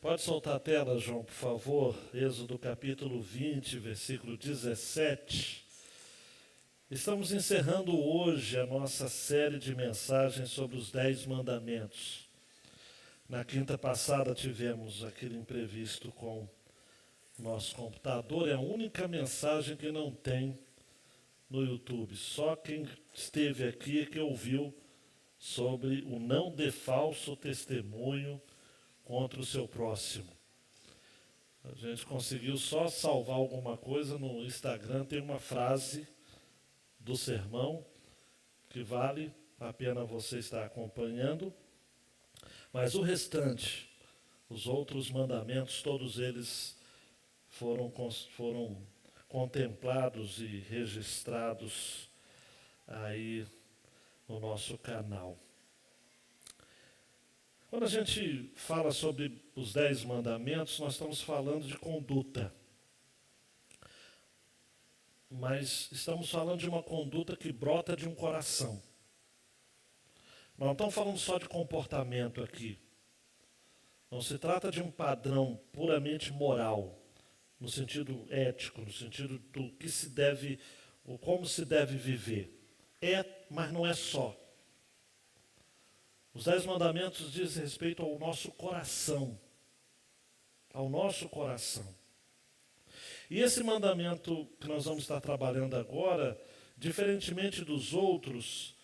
Pode soltar a tela, João, por favor. Êxodo capítulo 20, versículo 17. Estamos encerrando hoje a nossa série de mensagens sobre os 10 mandamentos. Na quinta passada tivemos aquele imprevisto com o nosso computador. É a única mensagem que não tem no YouTube. Só quem esteve aqui é que ouviu sobre o não dê falso testemunho contra o seu próximo. A gente conseguiu só salvar alguma coisa no Instagram. Tem uma frase do sermão que vale a pena você estar acompanhando. Mas o restante, os outros mandamentos, todos eles foram contemplados e registrados aí no nosso canal. Quando a gente fala sobre os 10 mandamentos, nós estamos falando de conduta. Mas estamos falando de uma conduta que brota de um coração. Nós não estamos falando só de comportamento aqui. Não se trata de um padrão puramente moral, no sentido ético, no sentido do que se deve, ou como se deve viver. Mas não é só. Os 10 mandamentos dizem respeito ao nosso coração. Ao nosso coração. E esse mandamento que nós vamos estar trabalhando agora, diferentemente dos outros,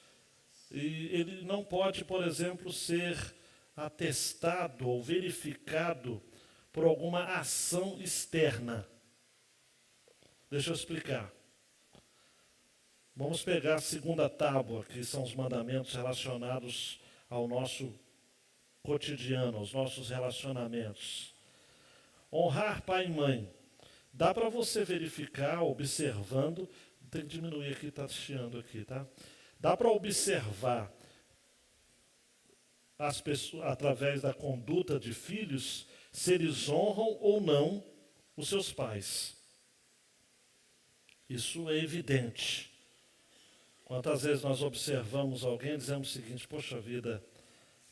ele não pode, por exemplo, ser atestado ou verificado por alguma ação externa. Deixa eu explicar. Vamos pegar a segunda tábua, que são os mandamentos relacionados ao nosso cotidiano, aos nossos relacionamentos. Honrar pai e mãe. Dá para você verificar, observando, tem que diminuir aqui, está chiando aqui, tá? Dá para observar as pessoas, através da conduta de filhos, se eles honram ou não os seus pais. Isso é evidente. Quantas vezes nós observamos alguém e dizemos o seguinte: poxa vida,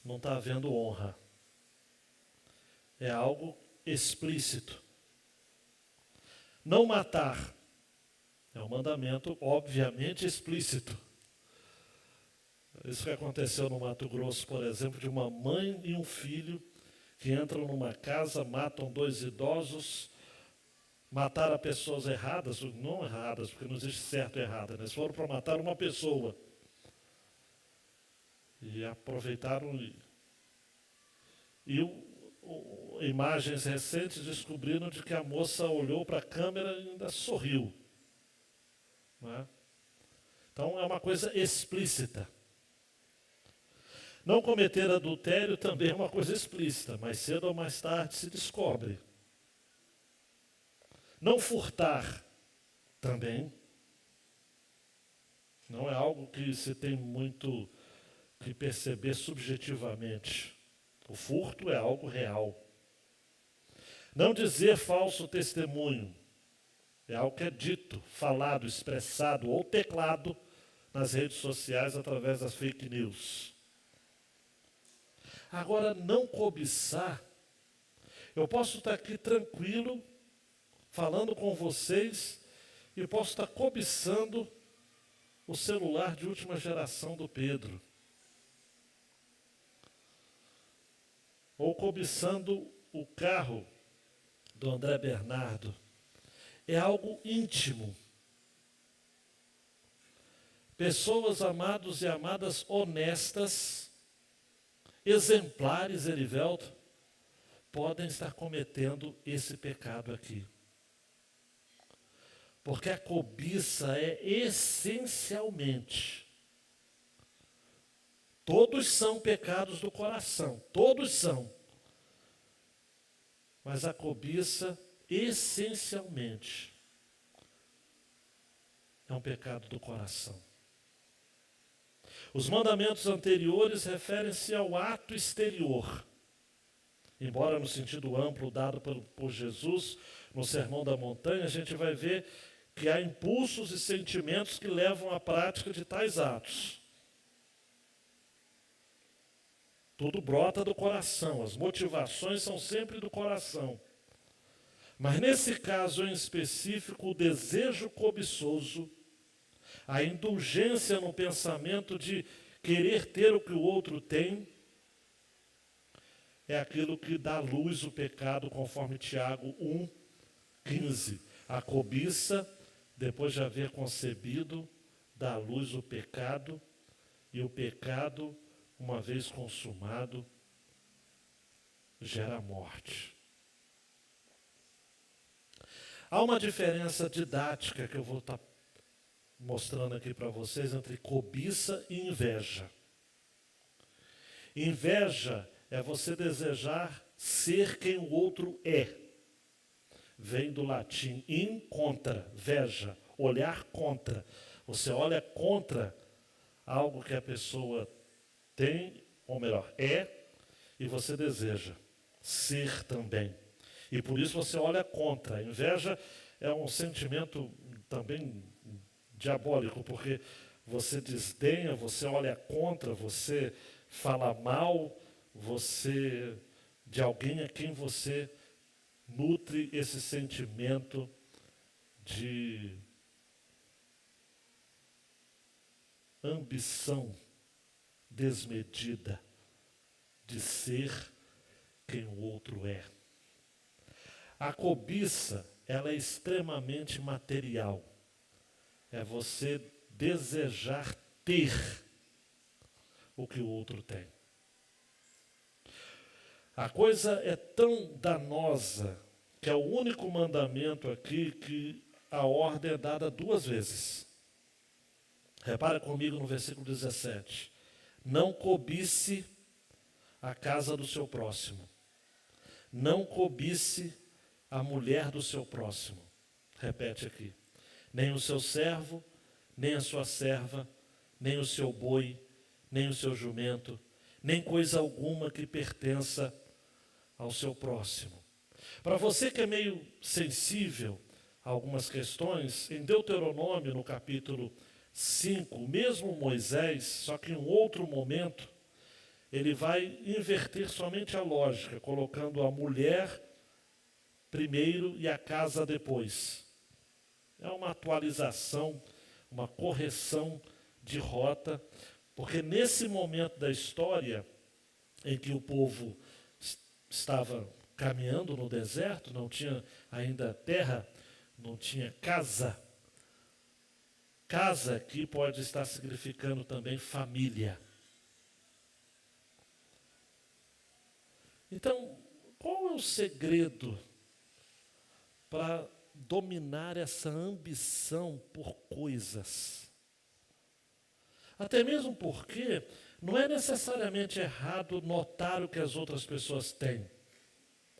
não está havendo honra. É algo explícito. Não matar é um mandamento, obviamente, explícito. Isso que aconteceu no Mato Grosso, por exemplo, de uma mãe e um filho que entram numa casa, matam 2 idosos, mataram pessoas erradas, não erradas, porque não existe certo e errado, eles foram para matar uma pessoa. E aproveitaram imagens recentes descobriram de que a moça olhou para a câmera e ainda sorriu. Não é? Então é uma coisa explícita. Não cometer adultério também é uma coisa explícita, mais cedo ou mais tarde se descobre. Não furtar também não é algo que se tem muito que perceber subjetivamente. O furto é algo real. Não dizer falso testemunho é algo que é dito, falado, expressado ou teclado nas redes sociais através das fake news. Agora, não cobiçar, eu posso estar aqui tranquilo, falando com vocês, e posso estar cobiçando o celular de última geração do Pedro. Ou cobiçando o carro do André Bernardo. É algo íntimo. Pessoas, amados e amadas, honestas, exemplares, Erivelto, podem estar cometendo esse pecado aqui. Porque a cobiça é essencialmente, todos são pecados do coração, todos são. Mas a cobiça, essencialmente, é um pecado do coração. Os mandamentos anteriores referem-se ao ato exterior. Embora no sentido amplo dado por Jesus no Sermão da Montanha, a gente vai ver que há impulsos e sentimentos que levam à prática de tais atos. Tudo brota do coração, as motivações são sempre do coração. Mas nesse caso em específico, o desejo cobiçoso, a indulgência no pensamento de querer ter o que o outro tem, é aquilo que dá luz o pecado, conforme Tiago 1,15. A cobiça, depois de haver concebido, dá luz o pecado, e o pecado, uma vez consumado, gera morte. Há uma diferença didática que eu vou estar mostrando aqui para vocês entre cobiça e inveja. Inveja é você desejar ser quem o outro é. Vem do latim in contra, veja, olhar contra. Você olha contra algo que a pessoa tem, ou melhor, é, e você deseja ser também. E por isso você olha contra. A inveja é um sentimento também diabólico, porque você desdenha, você olha contra, você fala mal, você de alguém a quem você nutre esse sentimento de ambição desmedida de ser quem o outro é. A cobiça, ela é extremamente material. É você desejar ter o que o outro tem. A coisa é tão danosa que é o único mandamento aqui que a ordem é dada 2 vezes. Repara comigo no versículo 17. Não cobice a casa do seu próximo. Não cobice a mulher do seu próximo. Repete aqui. Nem o seu servo, nem a sua serva, nem o seu boi, nem o seu jumento, nem coisa alguma que pertença ao seu próximo. Para você que é meio sensível a algumas questões, em Deuteronômio, no capítulo 5, mesmo Moisés, só que em um outro momento, ele vai inverter somente a lógica, colocando a mulher primeiro e a casa depois. É uma atualização, uma correção de rota, porque nesse momento da história em que o povo estava caminhando no deserto, não tinha ainda terra, não tinha casa. Casa aqui pode estar significando também família. Então, qual é o segredo para dominar essa ambição por coisas? Até mesmo porque não é necessariamente errado notar o que as outras pessoas têm.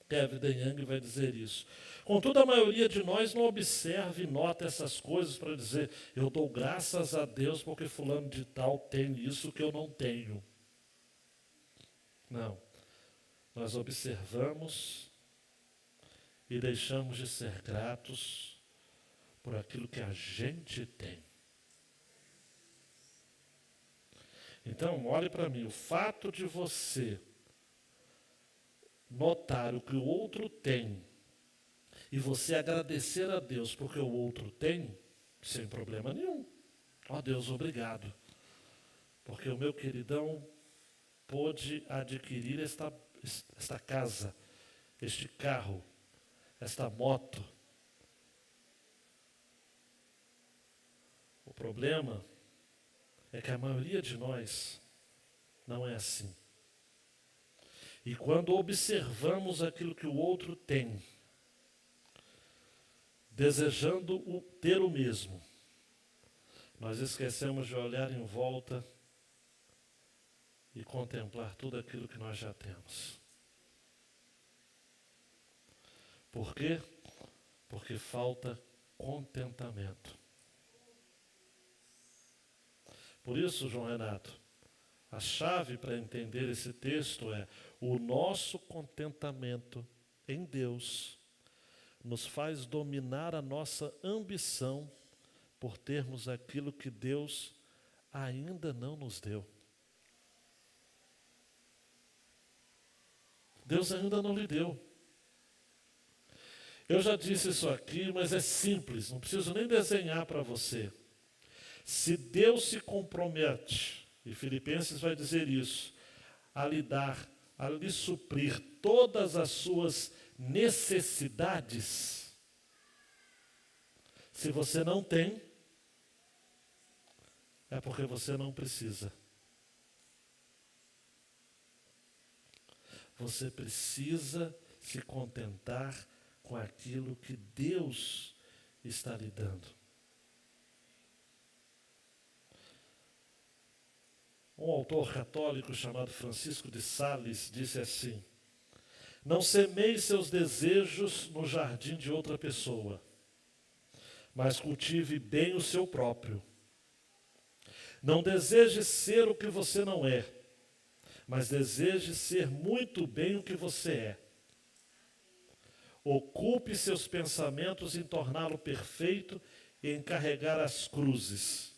Kevin DeYoung vai dizer isso. Contudo, a maioria de nós não observa e nota essas coisas para dizer, eu dou graças a Deus porque fulano de tal tem isso que eu não tenho. Não. Nós observamos e deixamos de ser gratos por aquilo que a gente tem. Então, olhe para mim, o fato de você notar o que o outro tem e você agradecer a Deus porque o outro tem, sem problema nenhum. Ó Deus, obrigado, porque o meu queridão pôde adquirir esta casa, este carro, esta moto. O problema é que a maioria de nós não é assim. E quando observamos aquilo que o outro tem, desejando ter o mesmo, nós esquecemos de olhar em volta e contemplar tudo aquilo que nós já temos. Por quê? Porque falta contentamento. Por isso, João Renato, a chave para entender esse texto é o nosso contentamento em Deus nos faz dominar a nossa ambição por termos aquilo que Deus ainda não nos deu. Deus ainda não lhe deu. Eu já disse isso aqui, mas é simples, não preciso nem desenhar para você. Se Deus se compromete, e Filipenses vai dizer isso, a lhe dar, a lhe suprir todas as suas necessidades, se você não tem, é porque você não precisa. Você precisa se contentar com aquilo que Deus está lhe dando. Um autor católico chamado Francisco de Sales disse assim: não semeie seus desejos no jardim de outra pessoa, mas cultive bem o seu próprio. Não deseje ser o que você não é, mas deseje ser muito bem o que você é. Ocupe seus pensamentos em torná-lo perfeito e em carregar as cruzes,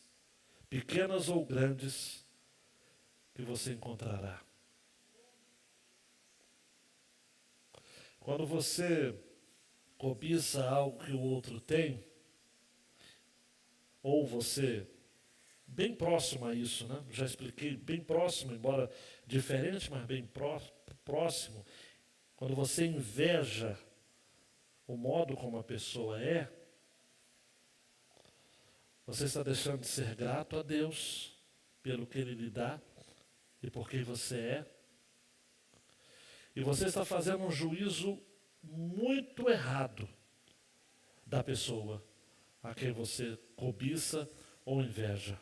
pequenas ou grandes, que você encontrará. Quando você cobiça algo que o outro tem, ou você, bem próximo a isso, né? Já expliquei, bem próximo, embora diferente, mas bem próximo, quando você inveja o modo como a pessoa é, você está deixando de ser grato a Deus pelo que Ele lhe dá e por quem você é. E você está fazendo um juízo muito errado da pessoa a quem você cobiça ou inveja.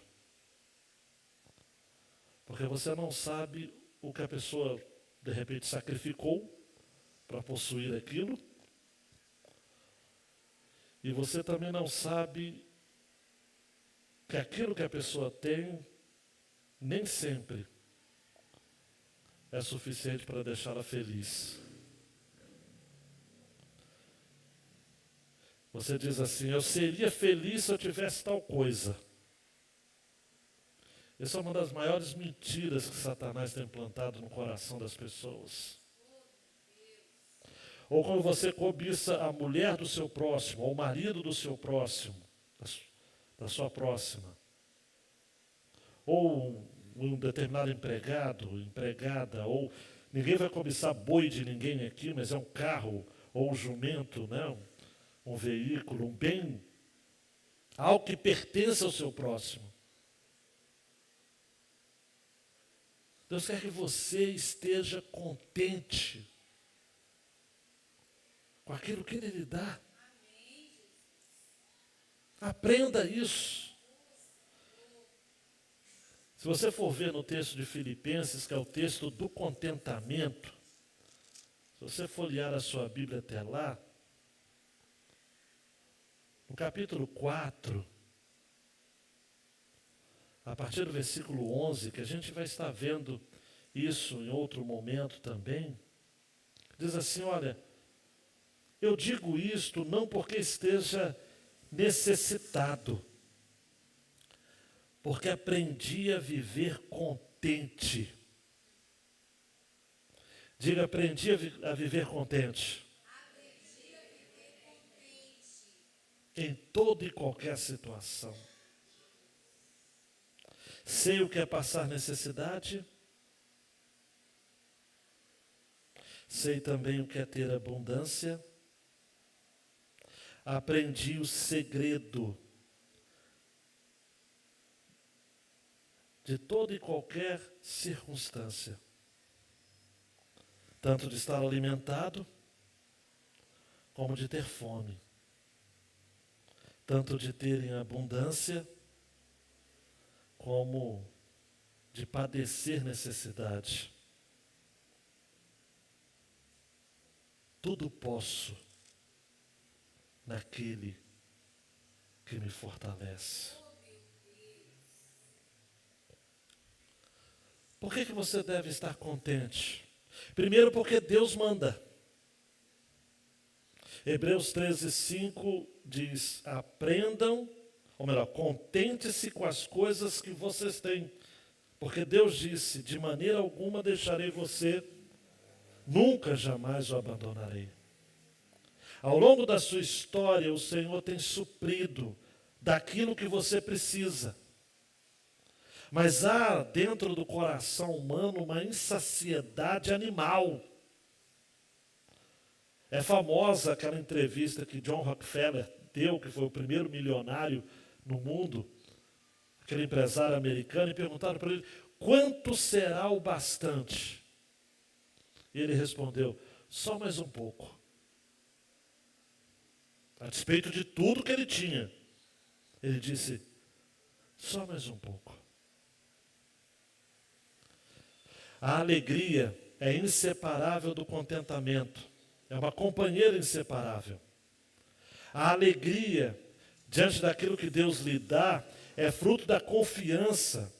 Porque você não sabe o que a pessoa, de repente, sacrificou para possuir aquilo. E você também não sabe que aquilo que a pessoa tem nem sempre é suficiente para deixá-la feliz. Você diz assim: eu seria feliz se eu tivesse tal coisa. Essa é uma das maiores mentiras que Satanás tem implantado no coração das pessoas. Ou quando você cobiça a mulher do seu próximo, ou o marido do seu próximo, da sua próxima, ou um determinado empregado, empregada, ou ninguém vai cobiçar boi de ninguém aqui, mas é um carro, ou um jumento, né? Um veículo, um bem, algo que pertence ao seu próximo. Deus quer que você esteja contente com aquilo que Ele lhe dá. Aprenda isso. Se você for ver no texto de Filipenses, que é o texto do contentamento, se você folhear a sua Bíblia até lá, no capítulo 4, a partir do versículo 11, que a gente vai estar vendo isso em outro momento também, diz assim: olha, eu digo isto não porque esteja necessitado, porque aprendi a viver contente. Diga, aprendi a viver contente. Aprendi a viver contente. Em toda e qualquer situação. Sei o que é passar necessidade. Sei também o que é ter abundância. Aprendi o segredo de toda e qualquer circunstância. Tanto de estar alimentado, como de ter fome. Tanto de ter em abundância, como de padecer necessidade. Tudo posso naquele que me fortalece. Por que você deve estar contente? Primeiro, porque Deus manda. Hebreus 13:5 diz: aprendam, ou melhor, contente-se com as coisas que vocês têm. Porque Deus disse: de maneira alguma deixarei você, nunca jamais o abandonarei. Ao longo da sua história, o Senhor tem suprido daquilo que você precisa. Mas há dentro do coração humano uma insaciedade animal. É famosa aquela entrevista que John Rockefeller deu, que foi o primeiro milionário no mundo, aquele empresário americano, e perguntaram para ele, quanto será o bastante? E ele respondeu, só mais um pouco. A despeito de tudo que ele tinha, ele disse, só mais um pouco. A alegria é inseparável do contentamento. É uma companheira inseparável. A alegria, diante daquilo que Deus lhe dá, é fruto da confiança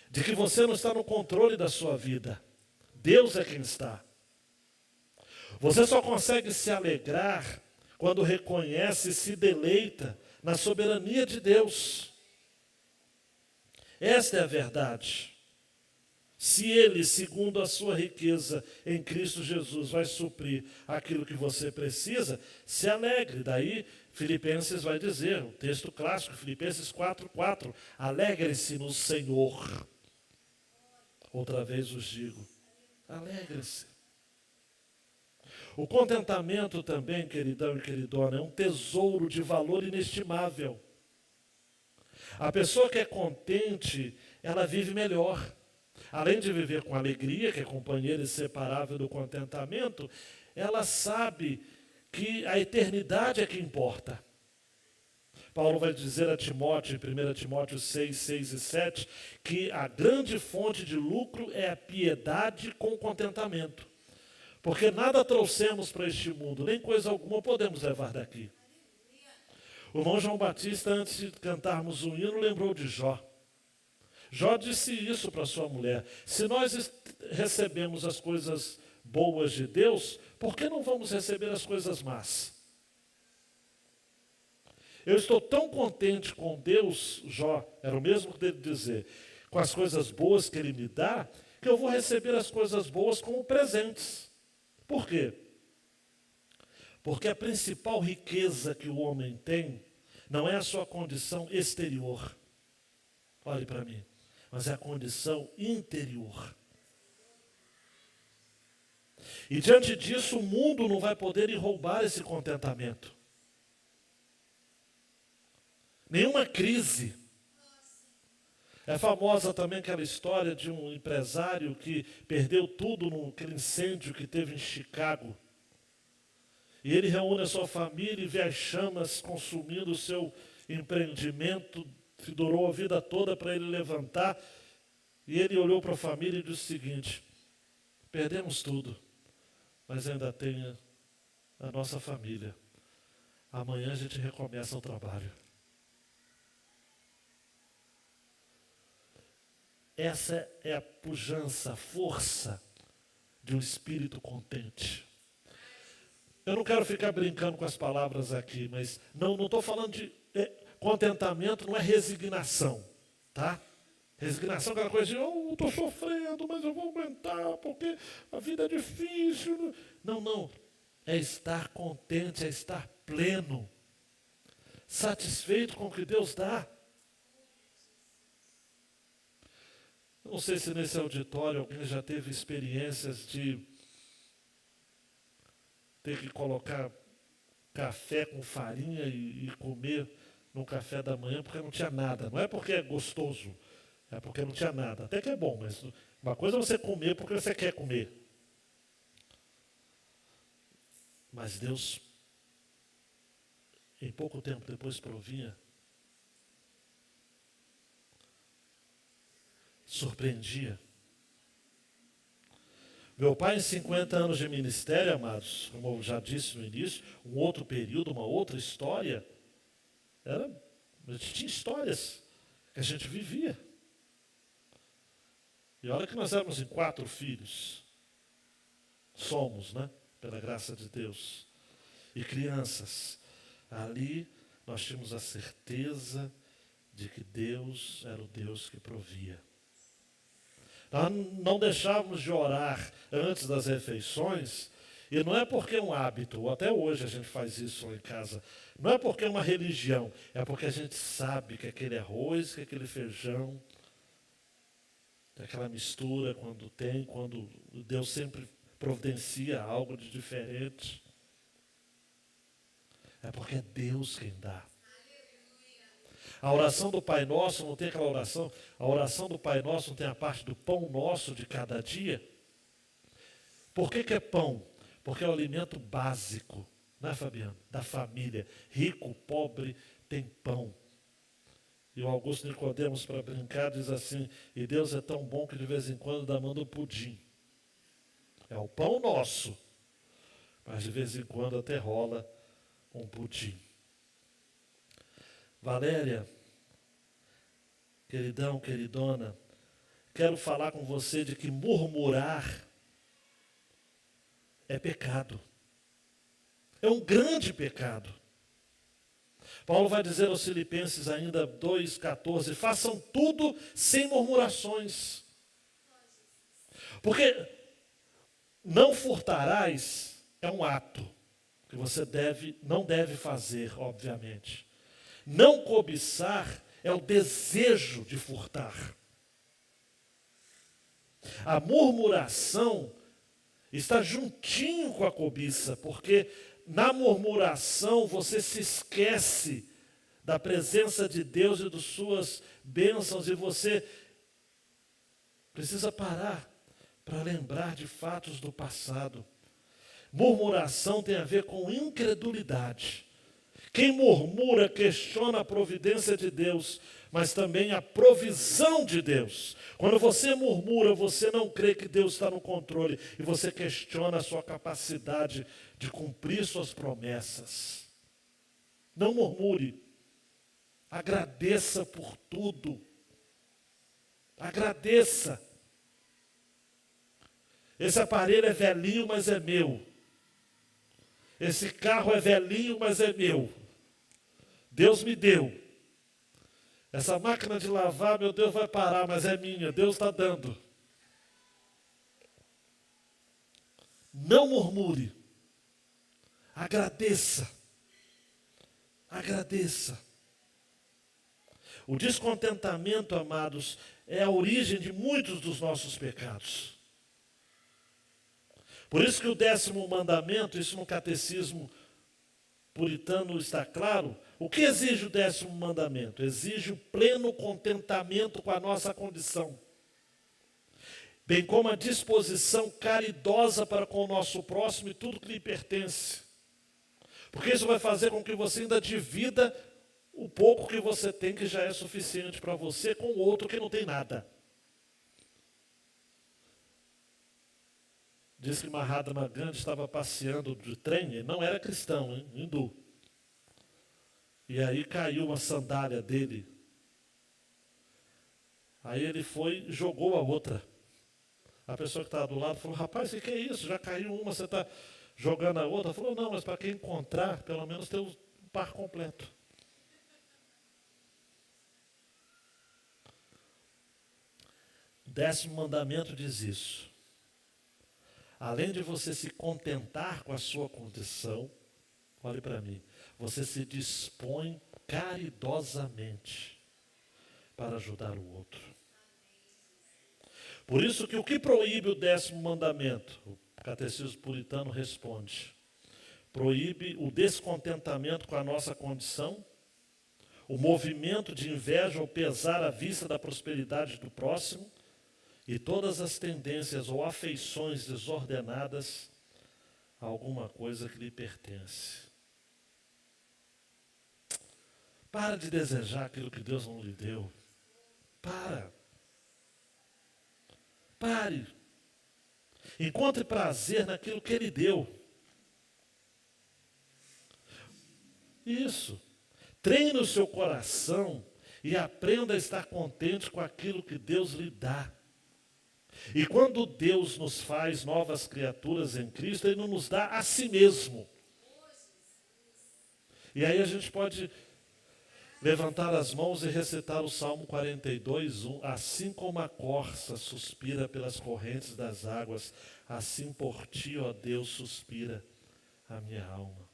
de que você não está no controle da sua vida. Deus é quem está. Você só consegue se alegrar quando reconhece e se deleita na soberania de Deus. Esta é a verdade. Se Ele, segundo a sua riqueza em Cristo Jesus, vai suprir aquilo que você precisa, se alegre. Daí, Filipenses vai dizer, o texto clássico, Filipenses 4:4, alegre-se no Senhor. Outra vez vos digo, alegre-se. O contentamento também, queridão e queridona, é um tesouro de valor inestimável. A pessoa que é contente, ela vive melhor. Além de viver com alegria, que é companheira inseparável do contentamento, ela sabe que a eternidade é que importa. Paulo vai dizer a Timóteo, em 1 Timóteo 6 e 7, que a grande fonte de lucro é a piedade com contentamento. Porque nada trouxemos para este mundo, nem coisa alguma podemos levar daqui. O irmão João Batista, antes de cantarmos um hino, lembrou de Jó. Jó disse isso para sua mulher, se nós recebemos as coisas boas de Deus, por que não vamos receber as coisas más? Eu estou tão contente com Deus, Jó, era o mesmo dele dizer, com as coisas boas que Ele me dá, que eu vou receber as coisas boas como presentes. Por quê? Porque a principal riqueza que o homem tem não é a sua condição exterior. Olhe para mim. Mas é a condição interior. E diante disso, o mundo não vai poder ir roubar esse contentamento. Nenhuma crise. É famosa também aquela história de um empresário que perdeu tudo naquele incêndio que teve em Chicago. E ele reúne a sua família e vê as chamas consumindo o seu empreendimento, que durou a vida toda para ele levantar. E ele olhou para a família e disse o seguinte, perdemos tudo, mas ainda tem a nossa família. Amanhã a gente recomeça o trabalho. Essa é a pujança, a força de um espírito contente. Eu não quero ficar brincando com as palavras aqui, mas não estou falando de... contentamento não é resignação, tá? Resignação é aquela coisa de, eu estou sofrendo, mas eu vou aguentar, porque a vida é difícil. Não. É estar contente, é estar pleno, satisfeito com o que Deus dá. Eu não sei se nesse auditório alguém já teve experiências de ter que colocar café com farinha e comer no café da manhã porque não tinha nada. Não é porque é gostoso, é porque não tinha nada. Até que é bom, mas uma coisa é você comer porque você quer comer. Mas Deus, em pouco tempo depois provinha, surpreendia. Meu pai, em 50 anos de ministério, amados, como eu já disse no início, um outro período, uma outra história, a gente tinha histórias que a gente vivia. E olha que nós éramos em 4 filhos. Somos, né? Pela graça de Deus. E crianças. Ali nós tínhamos a certeza de que Deus era o Deus que provia. Nós não deixávamos de orar antes das refeições, e não é porque é um hábito, até hoje a gente faz isso lá em casa, não é porque é uma religião, é porque a gente sabe que aquele arroz, que aquele feijão, que aquela mistura quando Deus sempre providencia algo de diferente, é porque é Deus quem dá. A oração do Pai Nosso não tem aquela oração, a oração do Pai Nosso não tem a parte do pão nosso de cada dia. Por que é pão? Porque é o alimento básico, né, Fabiano? Da família. Rico, pobre, tem pão. E o Augusto Nicodemos, para brincar, diz assim, e Deus é tão bom que de vez em quando manda um pudim. É o pão nosso, mas de vez em quando até rola um pudim. Valéria, queridão, queridona, quero falar com você de que murmurar é pecado. É um grande pecado. Paulo vai dizer aos Filipenses ainda 2,14, façam tudo sem murmurações. Porque não furtarás é um ato que você não deve fazer, obviamente. Não cobiçar é o desejo de furtar. A murmuração está juntinho com a cobiça, porque na murmuração você se esquece da presença de Deus e das suas bênçãos, e você precisa parar para lembrar de fatos do passado. Murmuração tem a ver com incredulidade. Quem murmura questiona a providência de Deus, mas também a provisão de Deus. Quando você murmura, você não crê que Deus está no controle e você questiona a sua capacidade de cumprir suas promessas. Não murmure. Agradeça por tudo. Agradeça. Esse aparelho é velhinho, mas é meu. Esse carro é velhinho, mas é meu. Deus me deu. Essa máquina de lavar, meu Deus, vai parar, mas é minha. Deus está dando. Não murmure. Agradeça. Agradeça. O descontentamento, amados, é a origem de muitos dos nossos pecados. Por isso que o 10º mandamento, isso no catecismo puritano está claro, o que exige o 10º mandamento? Exige o pleno contentamento com a nossa condição, bem como a disposição caridosa para com o nosso próximo e tudo que lhe pertence. Porque isso vai fazer com que você ainda divida o pouco que você tem, que já é suficiente para você, com o outro que não tem nada. Diz que Mahatma Gandhi estava passeando de trem, ele não era cristão, hein? Hindu. E aí caiu uma sandália dele. Aí ele foi e jogou a outra. A pessoa que estava do lado falou, rapaz, o que é isso? Já caiu uma, você está jogando a outra? Falou, não, mas para quem encontrar, pelo menos ter o par completo. O 10º mandamento diz isso. Além de você se contentar com a sua condição, olhe para mim, você se dispõe caridosamente para ajudar o outro. Por isso que o que proíbe o 10º mandamento? O catecismo puritano responde. Proíbe o descontentamento com a nossa condição, o movimento de inveja ou pesar à vista da prosperidade do próximo, e todas as tendências ou afeições desordenadas a alguma coisa que lhe pertence. Para de desejar aquilo que Deus não lhe deu. Pare. Encontre prazer naquilo que Ele deu. Isso. Treine o seu coração e aprenda a estar contente com aquilo que Deus lhe dá. E quando Deus nos faz novas criaturas em Cristo, Ele não nos dá a si mesmo. E aí a gente pode levantar as mãos e recitar o Salmo 42, 1. Assim como a corça suspira pelas correntes das águas, assim por ti, ó Deus, suspira a minha alma.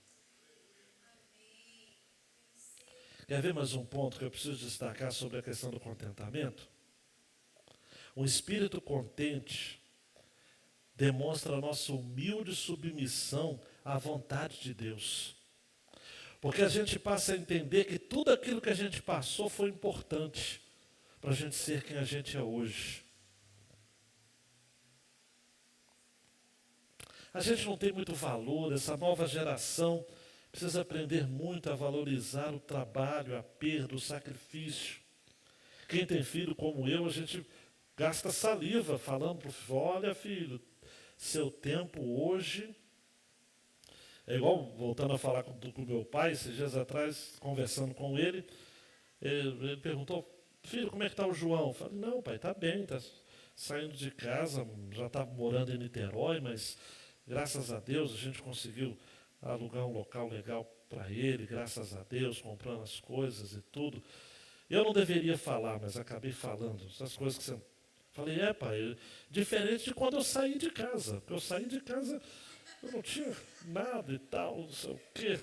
Quer ver mais um ponto que eu preciso destacar sobre a questão do contentamento? Um espírito contente demonstra a nossa humilde submissão à vontade de Deus. Porque a gente passa a entender que tudo aquilo que a gente passou foi importante para a gente ser quem a gente é hoje. A gente não tem muito valor, essa nova geração precisa aprender muito a valorizar o trabalho, a perda, o sacrifício. Quem tem filho como eu, a gente gasta saliva falando para o filho, olha filho, seu tempo hoje... É igual, voltando a falar com o meu pai, esses dias atrás, conversando com ele, ele perguntou, filho, como é que está o João? Eu falei, não, pai, está bem, está saindo de casa, já estava morando em Niterói, mas graças a Deus a gente conseguiu alugar um local legal para ele, graças a Deus, comprando as coisas e tudo. Eu não deveria falar, mas acabei falando, essas coisas que você... Falei, pai, diferente de quando eu saí de casa, porque eu saí de casa... Eu não tinha nada e tal, não sei o quê.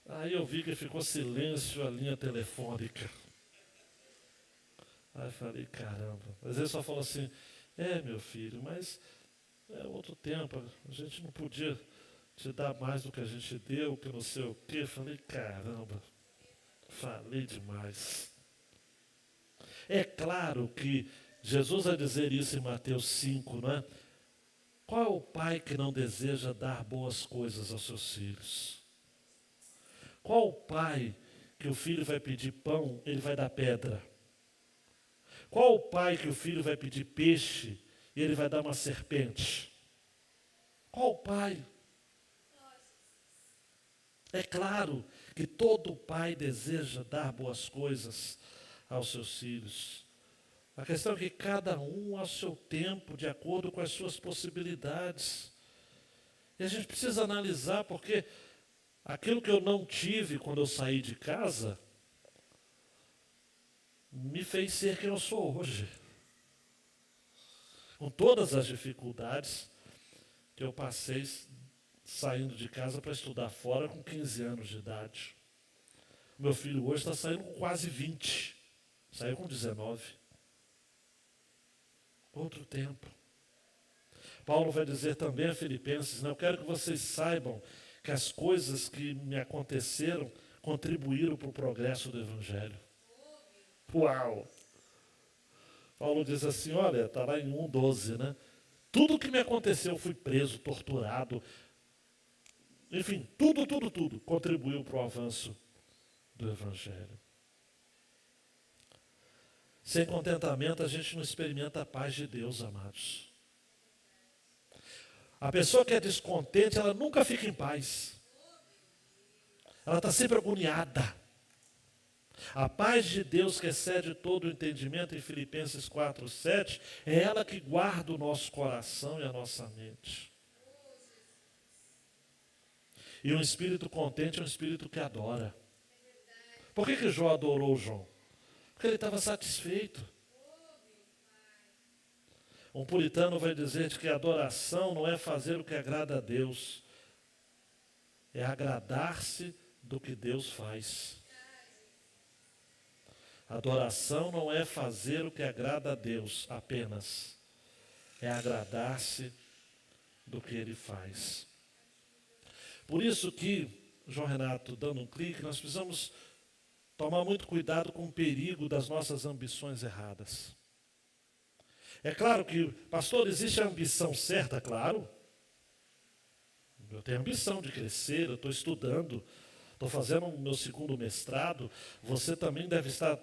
Aí eu vi que ficou silêncio a linha telefônica. Aí eu falei, caramba. Mas ele só falou assim, meu filho, mas é outro tempo, a gente não podia te dar mais do que a gente deu, que não sei o quê. Eu falei, caramba, falei demais. É claro que Jesus vai dizer isso em Mateus 5, não é? Qual é o pai que não deseja dar boas coisas aos seus filhos? Qual o pai que o filho vai pedir pão, ele vai dar pedra? Qual o pai que o filho vai pedir peixe e ele vai dar uma serpente? Qual o pai? É claro que todo pai deseja dar boas coisas aos seus filhos. A questão é que cada um ao seu tempo, de acordo com as suas possibilidades. E a gente precisa analisar, porque aquilo que eu não tive quando eu saí de casa, me fez ser quem eu sou hoje. Com todas as dificuldades que eu passei saindo de casa para estudar fora com 15 anos de idade. Meu filho hoje está saindo com quase 20. Saiu com 19. Outro tempo. Paulo vai dizer também a Filipenses, eu quero que vocês saibam que as coisas que me aconteceram contribuíram para o progresso do Evangelho. Uau! Paulo diz assim, olha, está lá em 1:12, né? Tudo que me aconteceu, eu fui preso, torturado. Enfim, tudo contribuiu para o avanço do Evangelho. Sem contentamento, a gente não experimenta a paz de Deus, amados. A pessoa que é descontente, ela nunca fica em paz. Ela está sempre agoniada. A paz de Deus que excede todo o entendimento, em Filipenses 4:7, é ela que guarda o nosso coração e a nossa mente. E um espírito contente é um espírito que adora. Por que Jó adorou João? Porque ele estava satisfeito. Um puritano vai dizer que a adoração não é fazer o que agrada a Deus, é agradar-se do que Deus faz. Adoração não é fazer o que agrada a Deus apenas, é agradar-se do que Ele faz. Por isso que, João Renato, dando um clique, nós precisamos tomar muito cuidado com o perigo das nossas ambições erradas. É claro que, pastor, existe a ambição certa, claro. Eu tenho ambição de crescer, eu estou estudando, estou fazendo o meu 2º mestrado. Você também deve estar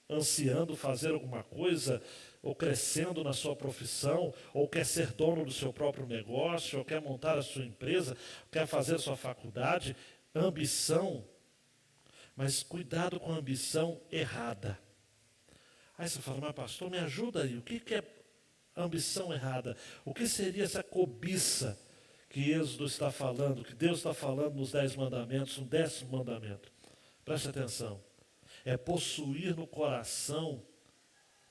ansiando fazer alguma coisa, ou crescendo na sua profissão, ou quer ser dono do seu próprio negócio, ou quer montar a sua empresa, quer fazer a sua faculdade. Ambição, mas cuidado com a ambição errada. Aí você fala, mas pastor, me ajuda aí, o que é ambição errada? O que seria essa cobiça que Êxodo está falando, que Deus está falando nos 10 mandamentos, no 10º mandamento? Preste atenção. É possuir no coração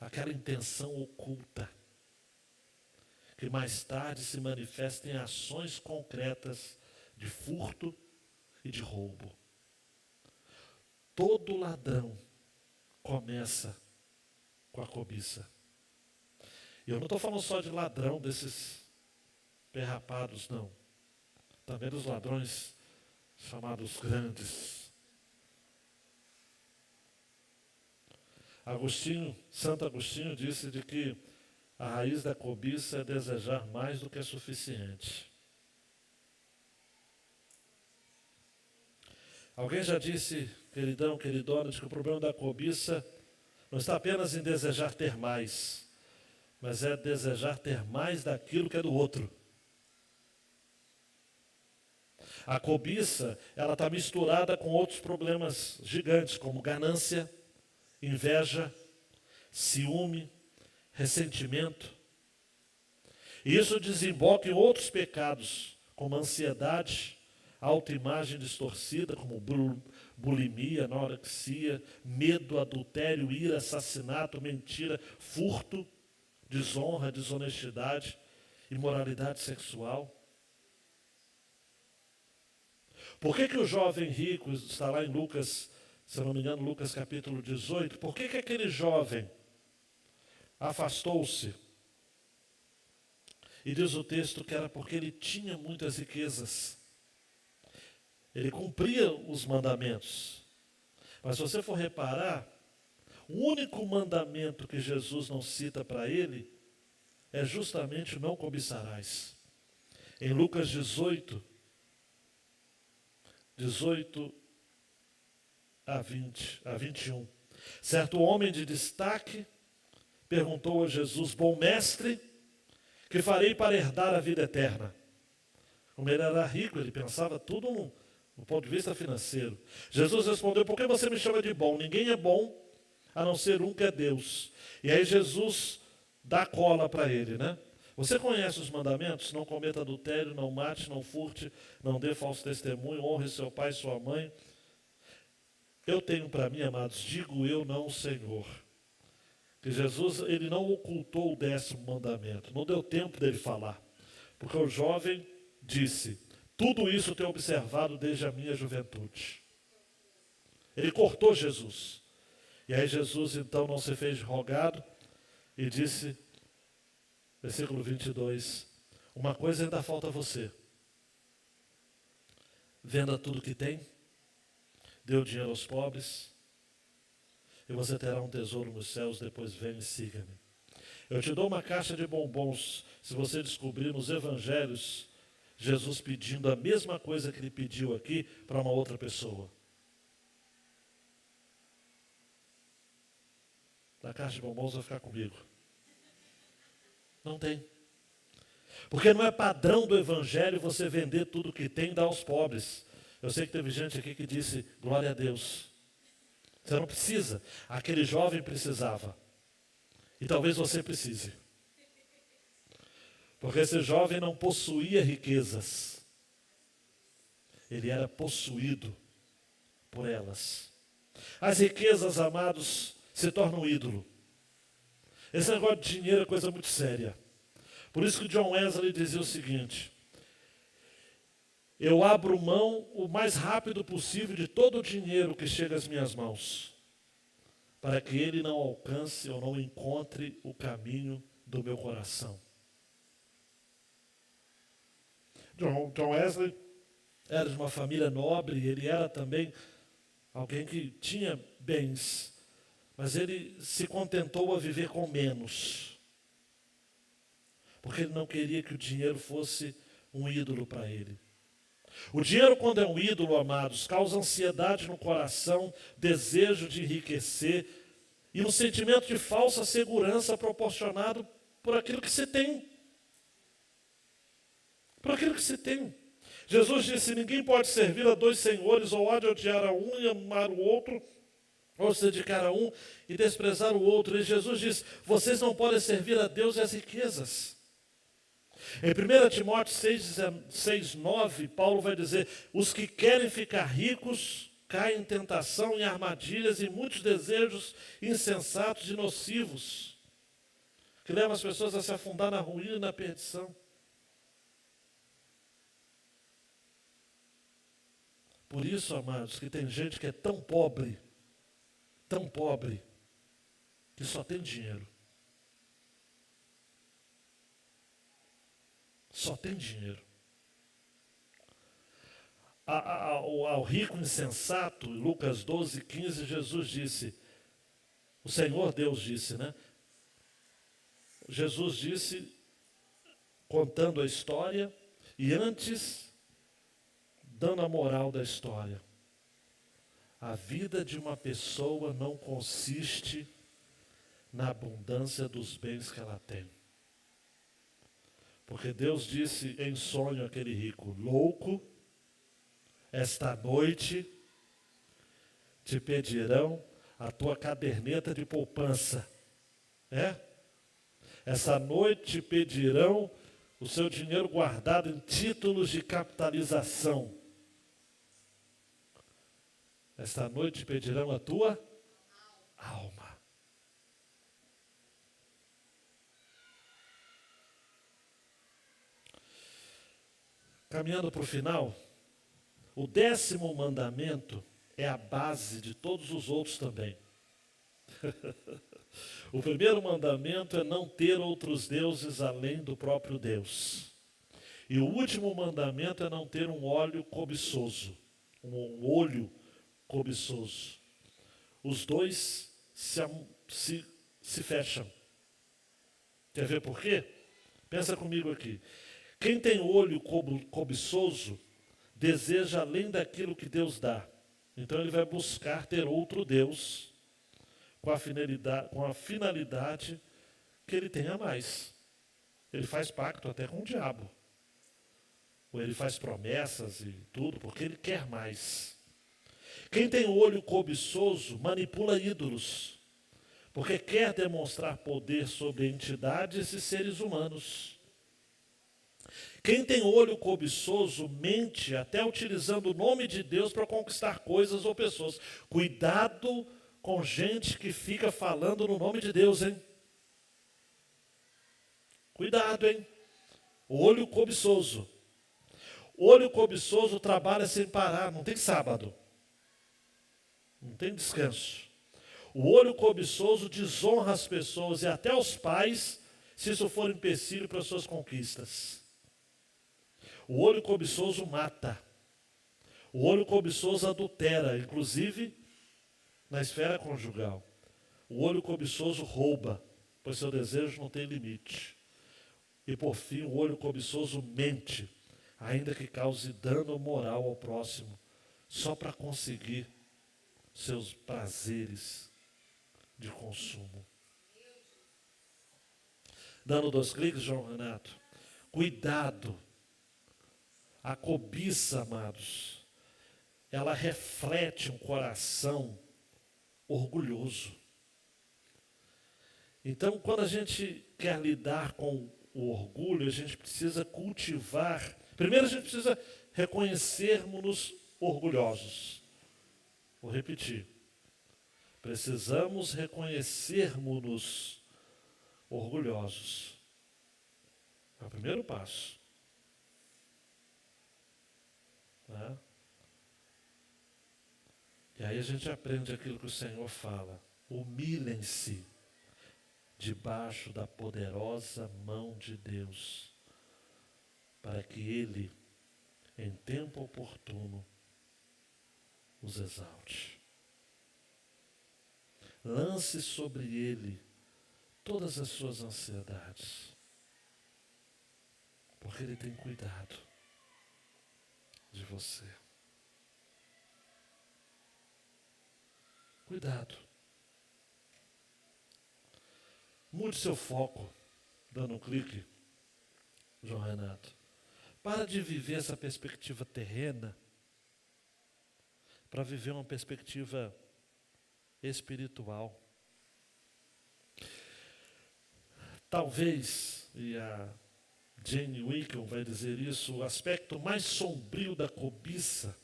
aquela intenção oculta, que mais tarde se manifesta em ações concretas de furto e de roubo. Todo ladrão começa com a cobiça. E eu não estou falando só de ladrão desses perrapados, não. Também dos ladrões chamados grandes. Santo Agostinho disse de que a raiz da cobiça é desejar mais do que é suficiente. Alguém já disse, queridão, queridona, de que o problema da cobiça não está apenas em desejar ter mais, mas é desejar ter mais daquilo que é do outro. A cobiça, ela está misturada com outros problemas gigantes, como ganância, inveja, ciúme, ressentimento. E isso desemboca em outros pecados, como ansiedade, autoimagem distorcida, como bulimia, anorexia, medo, adultério, ira, assassinato, mentira, furto, desonra, desonestidade, imoralidade sexual. Por que o jovem rico, está lá em Lucas, se eu não me engano, Lucas capítulo 18, por que aquele jovem afastou-se? E diz o texto que era porque ele tinha muitas riquezas. Ele cumpria os mandamentos. Mas se você for reparar, o único mandamento que Jesus não cita para ele é justamente não cobiçarás. Em Lucas 18 a 21. Certo homem de destaque perguntou a Jesus: bom mestre, que farei para herdar a vida eterna? Como ele era rico, ele pensava tudo no ponto de vista financeiro. Jesus respondeu: por que você me chama de bom? Ninguém é bom a não ser um, que é Deus. E aí Jesus dá cola para ele, né? Você conhece os mandamentos? Não cometa adultério, não mate, não furte, não dê falso testemunho, honre seu pai e sua mãe. Eu tenho para mim, amados, digo eu, não o Senhor, que Jesus, ele não ocultou o 10º mandamento, não deu tempo dele falar, porque o jovem disse: tudo isso tenho observado desde a minha juventude. Ele cortou Jesus. E aí Jesus então não se fez de rogado e disse, versículo 22, uma coisa ainda falta a você. Venda tudo que tem, dê o dinheiro aos pobres, e você terá um tesouro nos céus, depois vem e siga-me. Eu te dou uma caixa de bombons, se você descobrir nos evangelhos Jesus pedindo a mesma coisa que ele pediu aqui para uma outra pessoa. A caixa de bombons vai ficar comigo. Não tem. Porque não é padrão do evangelho você vender tudo que tem e dar aos pobres. Eu sei que teve gente aqui que disse, glória a Deus. Você não precisa. Aquele jovem precisava. E talvez você precise. Porque esse jovem não possuía riquezas. Ele era possuído por elas. As riquezas, amados, se tornam um ídolo. Esse negócio de dinheiro é coisa muito séria. Por isso que John Wesley dizia o seguinte: eu abro mão o mais rápido possível de todo o dinheiro que chega às minhas mãos, para que ele não alcance ou não encontre o caminho do meu coração. John Wesley era de uma família nobre, ele era também alguém que tinha bens, mas ele se contentou a viver com menos, porque ele não queria que o dinheiro fosse um ídolo para ele. O dinheiro, quando é um ídolo, amados, causa ansiedade no coração, desejo de enriquecer e um sentimento de falsa segurança proporcionado por aquilo que se tem. Por aquilo que se tem. Jesus disse, ninguém pode servir a dois senhores, ou há de odiar a um e amar o outro, ou se dedicar a um e desprezar o outro. E Jesus diz, vocês não podem servir a Deus e as riquezas. Em 1 Timóteo 6:9, Paulo vai dizer, os que querem ficar ricos cai em tentação, em armadilhas, em muitos desejos insensatos e nocivos, que levam as pessoas a se afundar na ruína e na perdição. Por isso, amados, que tem gente que é tão pobre, que só tem dinheiro. Só tem dinheiro. Ao rico insensato, em Lucas 12:15, Jesus disse, o Senhor Deus disse, né? Jesus disse, contando a história, e antes, dando a moral da história. A vida de uma pessoa não consiste na abundância dos bens que ela tem. Porque Deus disse em sonho àquele rico, louco, esta noite te pedirão a tua caderneta de poupança. Essa noite te pedirão o seu dinheiro guardado em títulos de capitalização. Esta noite te pedirão a tua alma. Caminhando para o final, o 10º mandamento é a base de todos os outros também. O primeiro mandamento é não ter outros deuses além do próprio Deus. E o último mandamento é não ter um olho cobiçoso, um olho cobiçoso. Os dois se fecham. Quer ver por quê? Pensa comigo aqui. Quem tem olho cobiçoso deseja além daquilo que Deus dá. Então ele vai buscar ter outro Deus com a finalidade que ele tenha mais. Ele faz pacto até com o diabo. Ou ele faz promessas e tudo, porque ele quer mais. Quem tem o olho cobiçoso manipula ídolos, porque quer demonstrar poder sobre entidades e seres humanos. Quem tem olho cobiçoso mente até utilizando o nome de Deus para conquistar coisas ou pessoas. Cuidado com gente que fica falando no nome de Deus, hein? Cuidado, hein? Olho cobiçoso. Olho cobiçoso trabalha sem parar, não tem sábado. Não tem descanso. O olho cobiçoso desonra as pessoas e até os pais, se isso for empecilho para suas conquistas. O olho cobiçoso mata. O olho cobiçoso adultera, inclusive na esfera conjugal. O olho cobiçoso rouba, pois seu desejo não tem limite. E por fim, o olho cobiçoso mente, ainda que cause dano moral ao próximo, só para conseguir seus prazeres de consumo. Dando 2 cliques, João Renato. Cuidado. A cobiça, amados, ela reflete um coração orgulhoso. Então, quando a gente quer lidar com o orgulho, a gente precisa cultivar. Primeiro, a gente precisa reconhecermos-nos orgulhosos. Vou repetir. Precisamos reconhecermos-nos orgulhosos. É o primeiro passo. Né? E aí a gente aprende aquilo que o Senhor fala. Humilhem-se debaixo da poderosa mão de Deus, para que Ele, em tempo oportuno, os exalte. Lance sobre Ele todas as suas ansiedades, porque Ele tem cuidado de você. Cuidado. Mude seu foco, dando um clique, João Renato. Para de viver essa perspectiva terrena, para viver uma perspectiva espiritual. Talvez, e a Jane Wickham vai dizer isso, o aspecto mais sombrio da cobiça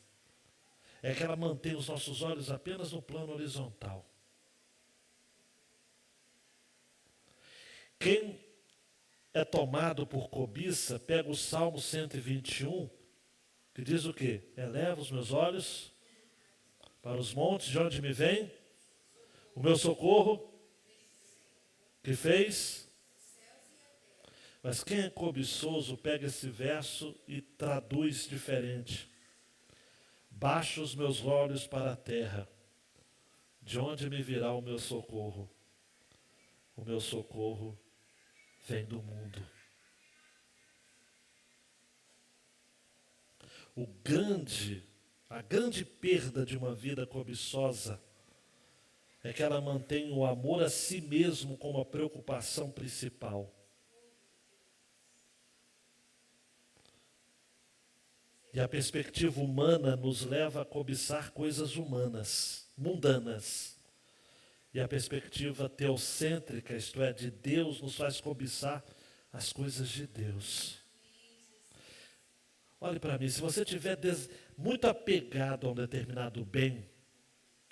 é que ela mantém os nossos olhos apenas no plano horizontal. Quem é tomado por cobiça, pega o Salmo 121, que diz o quê? Eleva os meus olhos para os montes, de onde me vem o meu socorro, que fez. Mas quem é cobiçoso pega esse verso e traduz diferente. Baixo os meus olhos para a terra, de onde me virá o meu socorro? O meu socorro vem do mundo. A grande perda de uma vida cobiçosa é que ela mantém o amor a si mesmo como a preocupação principal. E a perspectiva humana nos leva a cobiçar coisas humanas, mundanas. E a perspectiva teocêntrica, isto é, de Deus, nos faz cobiçar as coisas de Deus. Olhe para mim, se você estiver muito apegado a um determinado bem,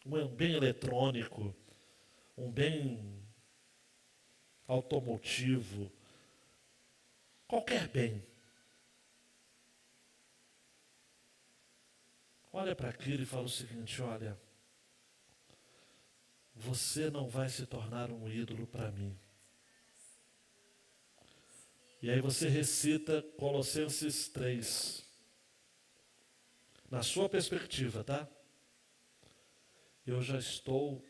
um bem eletrônico, um bem automotivo, qualquer bem, olha para aquilo e fala o seguinte, olha, você não vai se tornar um ídolo para mim. E aí você recita Colossenses 3. Na sua perspectiva, tá? Eu já estou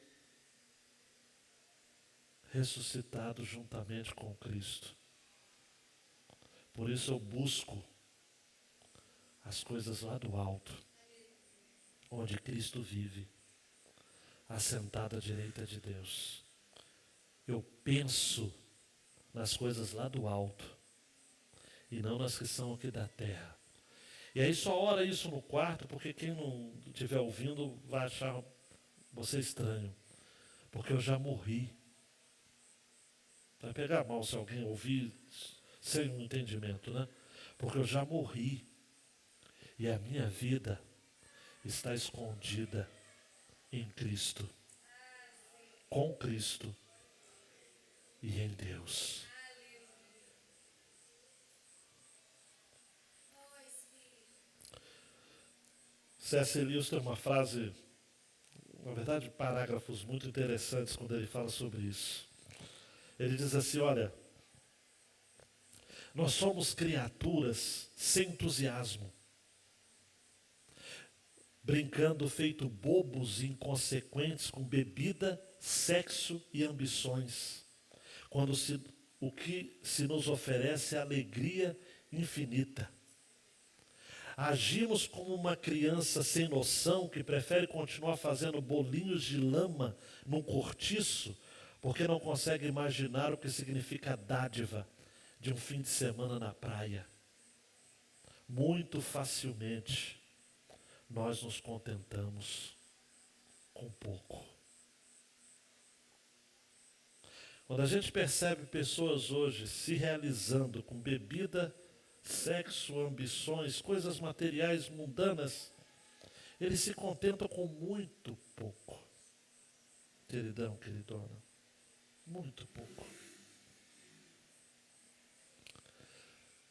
ressuscitado juntamente com Cristo. Por isso eu busco as coisas lá do alto, onde Cristo vive, assentado à direita de Deus. Eu penso nas coisas lá do alto e não nas que são aqui da terra. E aí só ora isso no quarto, porque quem não estiver ouvindo vai achar você estranho. Porque eu já morri. Vai pegar mal se alguém ouvir sem um entendimento, né? Porque eu já morri. E a minha vida está escondida em Cristo. Com Cristo e em Deus. C.S. Lewis tem uma frase, na verdade, parágrafos muito interessantes quando ele fala sobre isso. Ele diz assim, olha, nós somos criaturas sem entusiasmo, brincando feito bobos e inconsequentes com bebida, sexo e ambições, quando o que se nos oferece é alegria infinita. Agimos como uma criança sem noção que prefere continuar fazendo bolinhos de lama num cortiço, porque não consegue imaginar o que significa a dádiva de um fim de semana na praia. Muito facilmente nós nos contentamos com pouco. Quando a gente percebe pessoas hoje se realizando com bebida, sexo, ambições, coisas materiais mundanas, eles se contentam com muito pouco. Queridão, queridona, muito pouco.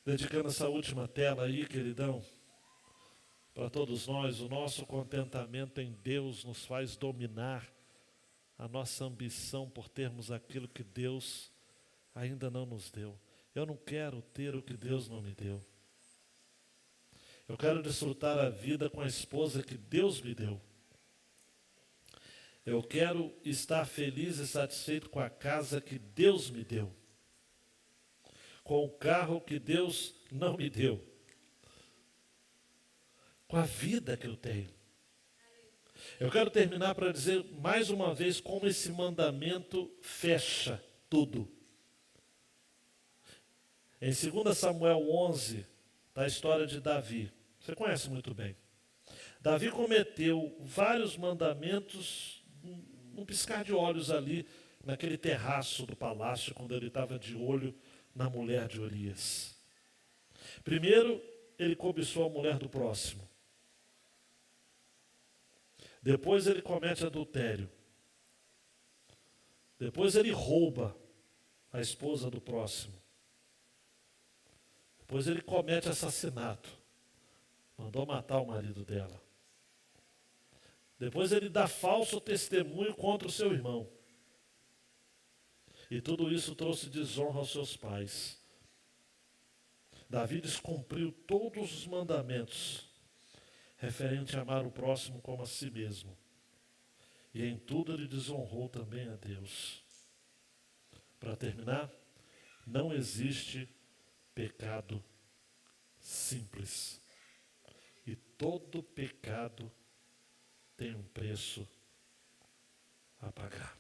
Dedicando essa última tela aí, queridão, para todos nós, o nosso contentamento em Deus nos faz dominar a nossa ambição por termos aquilo que Deus ainda não nos deu. Eu não quero ter o que Deus não me deu. Eu quero desfrutar a vida com a esposa que Deus me deu. Eu quero estar feliz e satisfeito com a casa que Deus me deu. Com o carro que Deus não me deu. Com a vida que eu tenho. Eu quero terminar para dizer mais uma vez como esse mandamento fecha tudo. Em 2 Samuel 11, está a história de Davi. Você conhece muito bem. Davi cometeu vários mandamentos num piscar de olhos ali, naquele terraço do palácio, quando ele estava de olho na mulher de Urias. Primeiro, ele cobiçou a mulher do próximo. Depois ele comete adultério. Depois ele rouba a esposa do próximo. Depois ele comete assassinato. Mandou matar o marido dela. Depois ele dá falso testemunho contra o seu irmão. E tudo isso trouxe desonra aos seus pais. Davi descumpriu todos os mandamentos referente a amar o próximo como a si mesmo. E em tudo ele desonrou também a Deus. Para terminar, não existe pecado simples. E todo pecado tem um preço a pagar.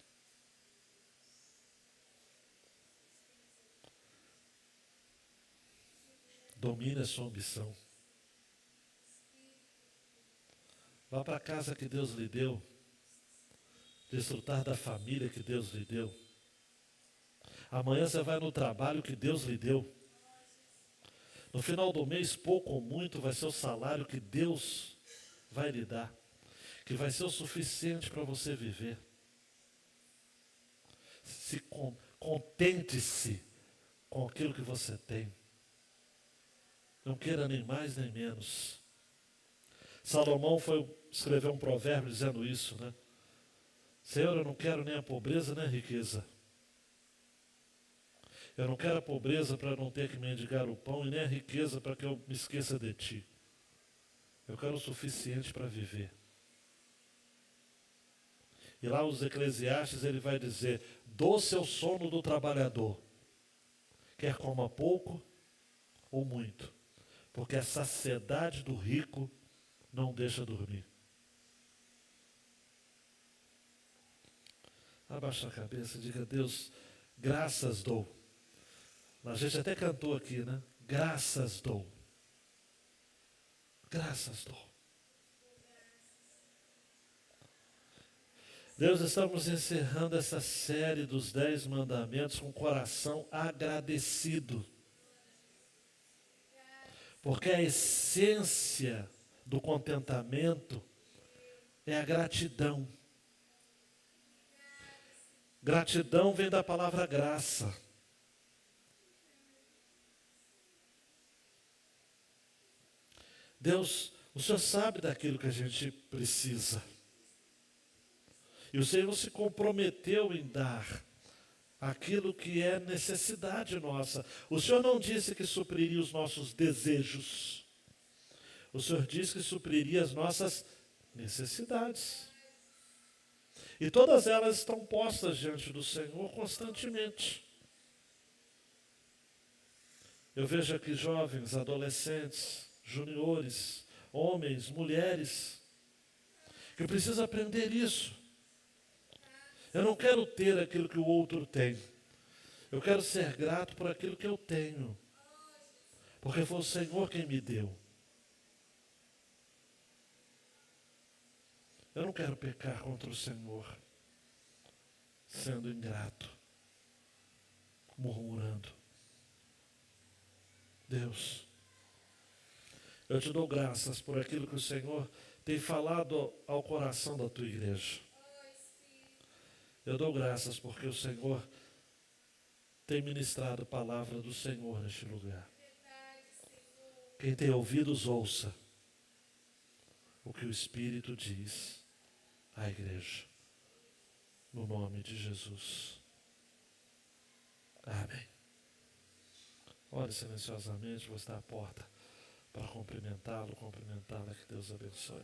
Domine a sua ambição. Vá para a casa que Deus lhe deu. Desfrutar da família que Deus lhe deu. Amanhã você vai no trabalho que Deus lhe deu. No final do mês, pouco ou muito, vai ser o salário que Deus vai lhe dar, que vai ser o suficiente para você viver. Contente-se com aquilo que você tem. Não queira nem mais nem menos. Salomão escreveu um provérbio dizendo isso, né? Senhor, eu não quero nem a pobreza nem a riqueza. Eu não quero a pobreza para não ter que mendigar o pão e nem a riqueza para que eu me esqueça de ti. Eu quero o suficiente para viver. E lá os Eclesiastes ele vai dizer, doce é o sono do trabalhador, quer coma pouco ou muito, porque a saciedade do rico não deixa dormir. Abaixa a cabeça e diga, Deus, graças dou. A gente até cantou aqui, né? Graças dou. Graças dou. Deus, estamos encerrando essa série dos 10 mandamentos com o coração agradecido. Porque a essência do contentamento é a gratidão. Gratidão vem da palavra graça. Deus, o Senhor sabe daquilo que a gente precisa. E o Senhor se comprometeu em dar aquilo que é necessidade nossa. O Senhor não disse que supriria os nossos desejos. O Senhor disse que supriria as nossas necessidades. E todas elas estão postas diante do Senhor constantemente. Eu vejo aqui jovens, adolescentes, juniores, homens, mulheres, que precisam aprender isso. Eu não quero ter aquilo que o outro tem. Eu quero ser grato por aquilo que eu tenho. Porque foi o Senhor quem me deu. Eu não quero pecar contra o Senhor, sendo ingrato, murmurando. Deus, eu te dou graças por aquilo que o Senhor tem falado ao coração da tua igreja. Eu dou graças porque o Senhor tem ministrado a palavra do Senhor neste lugar. Quem tem ouvidos, ouça o que o Espírito diz à igreja. No nome de Jesus. Amém. Ore silenciosamente, vou estar à porta para cumprimentá-lo, cumprimentá-la, que Deus abençoe.